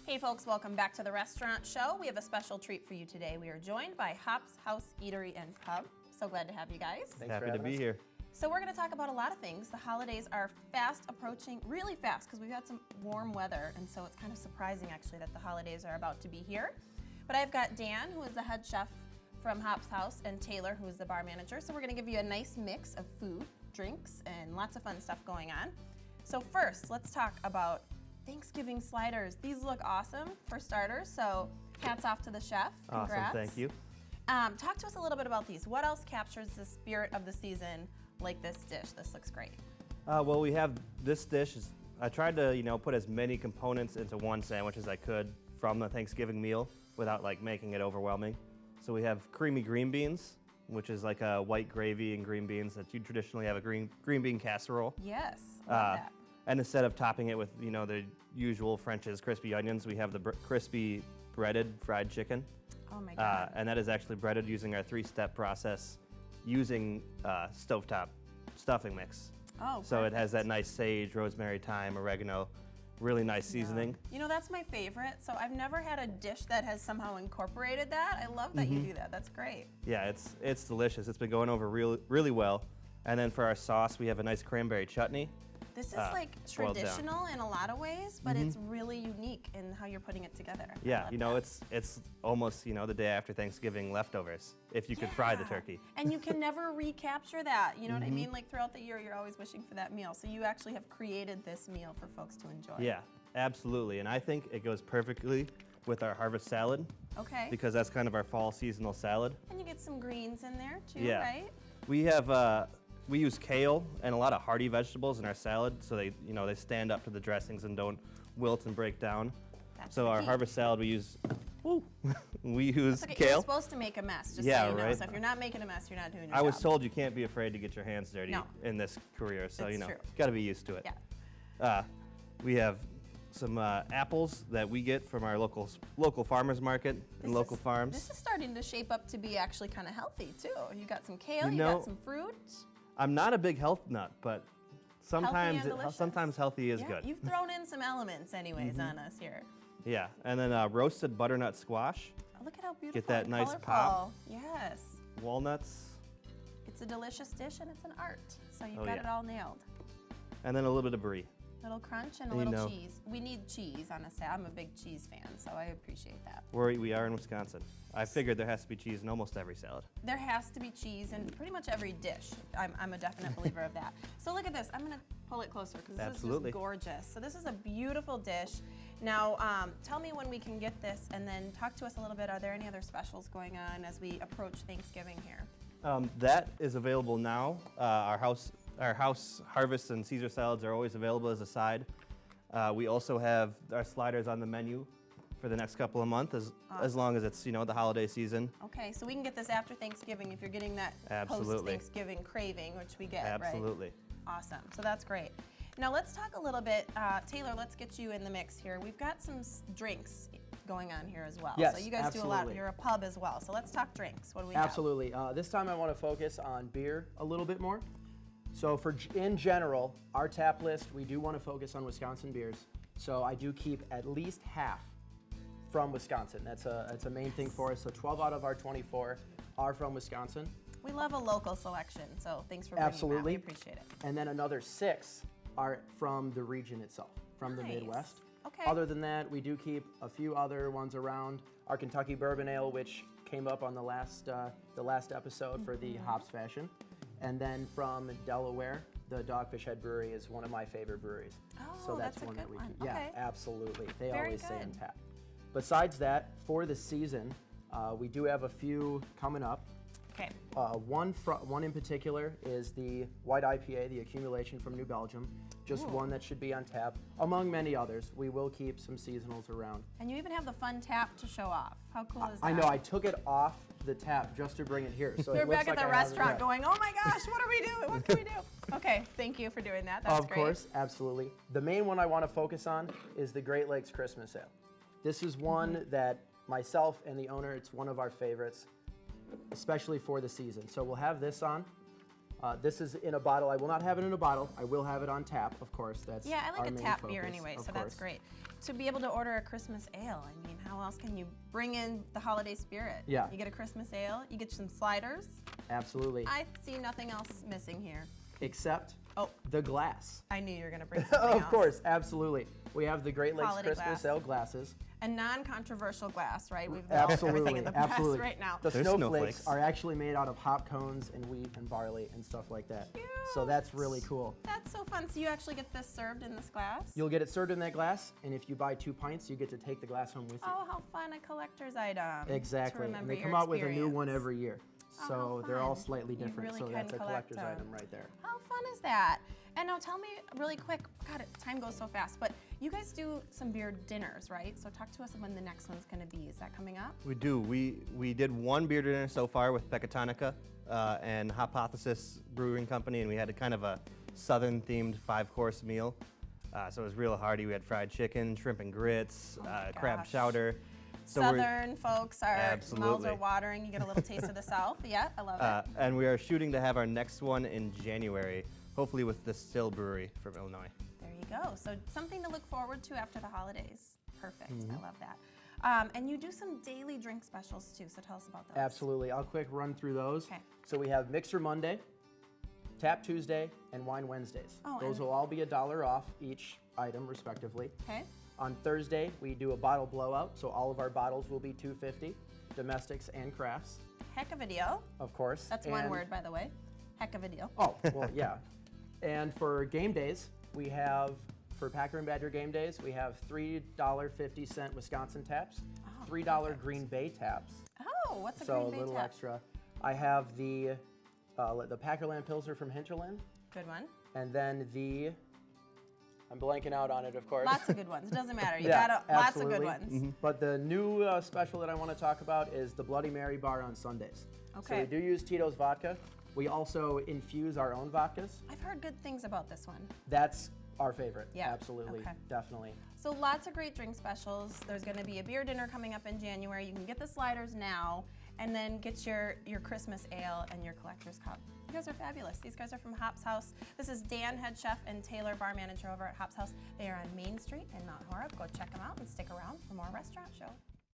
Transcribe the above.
Hey folks, welcome back to the restaurant show. We have a special treat for you today. We are joined by Hop's House Eatery and Pub. So glad to have you guys. Thanks Happy to be here. So we're going to talk about a lot of things. The holidays are fast approaching, really fast, because we've had some warm weather, and so it's kind of surprising actually that the holidays are about to be here. But I've got Dan, who is the head chef from Hop's House, and Taylor, who is the bar manager. So we're going to give you a nice mix of food, drinks, and lots of fun stuff going on. So first, let's talk about Thanksgiving sliders. These look awesome for starters, so hats off to the chef. Congrats. Awesome, thank you. Talk to us a little bit about these. What else captures the spirit of the season like this dish? This looks great. Well, we have this dish. I tried to, put as many components into one sandwich as I could from the Thanksgiving meal without making it overwhelming. So we have creamy green beans, which is like a white gravy and green beans that you traditionally have a green bean casserole. Yes, love that. And instead of topping it with, the usual French's crispy onions, we have the crispy breaded fried chicken. Oh my God. And that is actually breaded using our 3-step process using stovetop stuffing mix. Oh, so perfect. It has that nice sage, rosemary, thyme, oregano, really nice seasoning. Yeah. That's my favorite. So I've never had a dish that has somehow incorporated that. I love that you do that. That's great. Yeah, it's delicious. It's been going over really well. And then for our sauce, we have a nice cranberry chutney. This is traditional in a lot of ways, but it's really unique in how you're putting it together. Yeah, it's almost, the day after Thanksgiving leftovers, if you could fry the turkey. And you can never recapture that, you know what I mean? Like throughout the year, you're always wishing for that meal. So you actually have created this meal for folks to enjoy. Yeah, absolutely. And I think it goes perfectly with our harvest salad. Okay. Because that's kind of our fall seasonal salad. And you get some greens in there too, right? We have, we use kale and a lot of hearty vegetables in our salad, so they stand up to the dressings and don't wilt and break down. So our harvest salad, we use okay. kale. You're supposed to make a mess, just so you know. So if you're not making a mess, you're not doing your job. I was told you can't be afraid to get your hands dirty in this career, so true. got to be used to it. Yeah. We have some apples that we get from our local farmers market and local farms. This is starting to shape up to be actually kind of healthy too. You got some kale, you got some fruit. I'm not a big health nut, but sometimes healthy is good. You've thrown in some elements anyways on us here. Yeah, and then roasted butternut squash. Oh, look at how beautiful. Get that and nice colorful. pop. Yes. Walnuts. It's a delicious dish and it's an art. So you've got it all nailed. And then a little bit of brie. Little crunch and a little cheese. We need cheese on a salad. I'm a big cheese fan, so I appreciate that. We are in Wisconsin. I figured there has to be cheese in almost every salad. There has to be cheese in pretty much every dish. I'm a definite believer of that. So look at this. I'm going to pull it closer because this is just gorgeous. So this is a beautiful dish. Now, tell me when we can get this, and then talk to us a little bit. Are there any other specials going on as we approach Thanksgiving here? That is available now. Our house harvest and Caesar salads are always available as a side. We also have our sliders on the menu for the next couple of months, as long as it's the holiday season. Okay, so we can get this after Thanksgiving if you're getting that post-Thanksgiving craving, which we get, Absolutely. Right? Awesome, so that's great. Now let's talk a little bit, Taylor, let's get you in the mix here. We've got some drinks going on here as well. Yes, so you guys do a lot, you're a pub as well. So let's talk drinks. What do we have? Absolutely. This time I want to focus on beer a little bit more. So in general, our tap list, we do want to focus on Wisconsin beers. So I do keep at least half from Wisconsin. That's a main thing for us. So 12 out of our 24 are from Wisconsin. We love a local selection, so thanks for bringing that. We appreciate it. And then another 6 are from the region itself, from the Midwest. Okay. Other than that, we do keep a few other ones around. Our Kentucky Bourbon Ale, which came up on the last episode for the Hops Fashion. And then from Delaware, the Dogfish Head Brewery is one of my favorite breweries. Oh, so that's one that we one. keep. Yeah, absolutely. They Very always stay good. on tap. Besides that, for the season, we do have a few coming up. Okay. One in particular is the White IPA, the Accumulation from New Belgium. Just one that should be on tap, among many others. We will keep some seasonals around. And you even have the fun tap to show off. How cool is that? I know, I took it off the tap just to bring it here. So You're back at the restaurant going, oh my gosh, what are we doing? What can we do? Okay, thank you for doing that. That's great. Of course, absolutely. The main one I want to focus on is the Great Lakes Christmas Ale. This is one that myself and the owner, it's one of our favorites, especially for the season. So we'll have this on. This is in a bottle. I will not have it in a bottle. I will have it on tap, of course. That's Yeah, I like our a main tap focus, beer anyway, of so course. that's great. To be able to order a Christmas ale, I mean, how else can you bring in the holiday spirit? Yeah. You get a Christmas ale, you get some sliders. Absolutely. I see nothing else missing here. Except Oh, the glass. I knew you were going to bring something else. Of course, absolutely. We have the Great Lakes Holiday Christmas glass. Ale glasses. A non-controversial glass, right? We've got everything in the glass absolutely. right now. The There's snowflakes snowflakes. are actually made out of hop cones and wheat and barley and stuff like that. So that's really cool. That's so fun. So you actually get this served in this glass? You'll get it served in that glass, and if you buy 2 pints, you get to take the glass home with you. Oh, how fun, a collector's item. Exactly. To And remember they your come out with a new one experience. every year. Oh, So how they're all fun. slightly You different. really So can that's a collect collector's them. item right there. How fun is that? And now tell me really quick, God, time goes so fast, but you guys do some beer dinners, right? So talk to us when the next one's gonna be. Is that coming up? We do. We did one beer dinner so far with Pecatonica and Hypothesis Brewing Company, and we had a kind of a southern-themed 5-course meal. So it was real hearty. We had fried chicken, shrimp and grits, Oh my crab gosh. chowder. So we're- Southern folks, our mouths Absolutely. are watering. You get a little taste of the South. Yeah, I love it. and we are shooting to have our next one in January, hopefully with the Still Brewery from Illinois. There you go. So something to look forward to after the holidays. Perfect. Mm-hmm. I love that. And you do some daily drink specials too. So tell us about those. Absolutely. I'll quick run through those. Okay. So we have Mixer Monday, Tap Tuesday, and Wine Wednesdays. Oh, Those and- will all be $1 off each item, respectively. Okay. On Thursday, we do a bottle blowout, so all of our bottles will be $2.50, domestics and crafts, Heck of a deal. of course. That's one And- word, by the way. Heck of a deal. Oh, well, yeah. And for game days, we have, for Packer and Badger game days, we have $3.50 Wisconsin taps, Oh, $3 perfect. Green Bay taps, Oh, what's a so Green a Bay little tap? extra. I have the Packerland Pilsner from Hinterland, Good one. and then I'm blanking out on it, of course. Lots of good ones. It doesn't matter. You Yeah, got lots of good absolutely. ones. But the new special that I want to talk about is the Bloody Mary bar on Sundays. So Okay. we do use Tito's vodka. We also infuse our own vodkas. I've heard good things about this one. That's our favorite. Yeah, Absolutely. okay. Definitely. So lots of great drink specials. There's going to be a beer dinner coming up in January. You can get the sliders now and then get your Christmas ale and your collector's cup. You guys are fabulous. These guys are from Hops House. This is Dan, head chef, and Taylor, bar manager over at Hops House. They are on Main Street in Mount Horeb. Go check them out and stick around for more Restaurant Show.